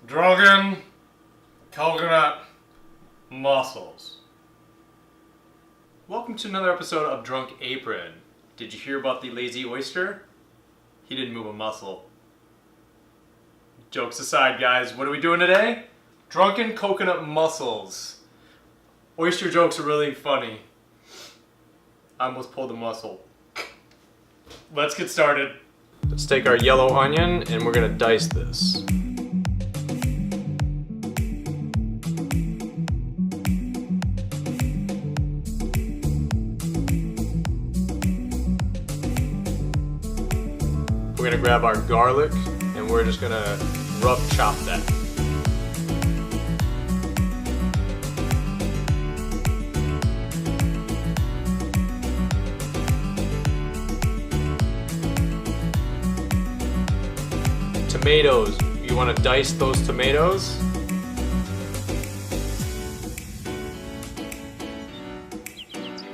Drunken coconut mussels. Welcome to another episode of DrunkApron. Did you hear about the lazy oyster? He didn't move a muscle. Jokes aside, guys, what are we doing today? Drunken coconut mussels. Oyster jokes are really funny. I almost pulled a muscle. Let's get started. Let's take our yellow onion and we're gonna dice this. We're gonna grab our garlic and we're just gonna rough chop that. Tomatoes, you wanna dice those tomatoes.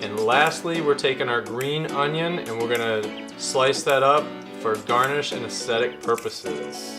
And lastly, we're taking our green onion and we're gonna slice that up for garnish and aesthetic purposes.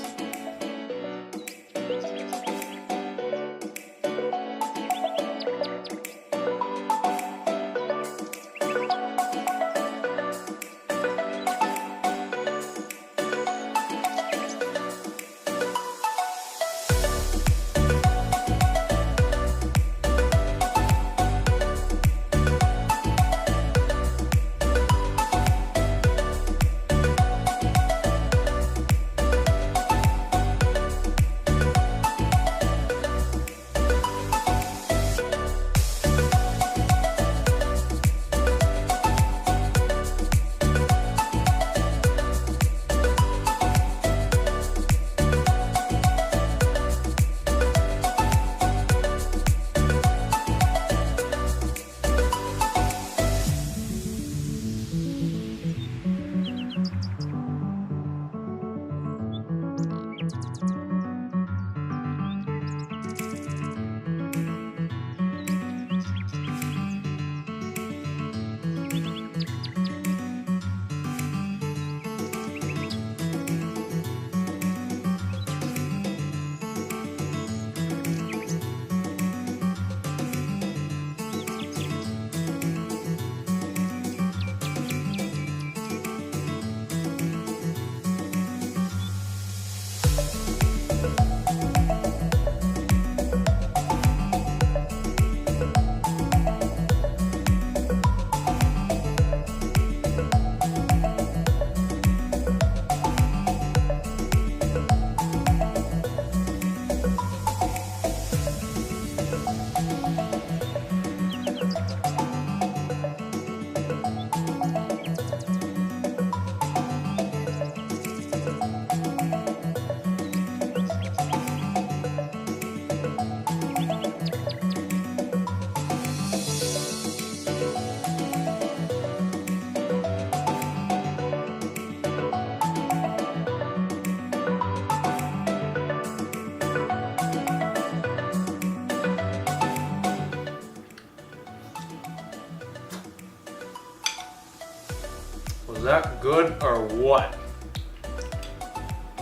Was that good or what?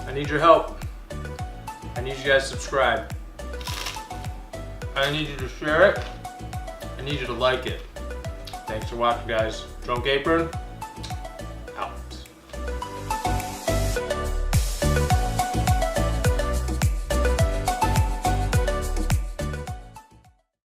I need your help. I need you guys to subscribe. I need you to share it. I need you to like it. Thanks for watching, guys. DrunkApron.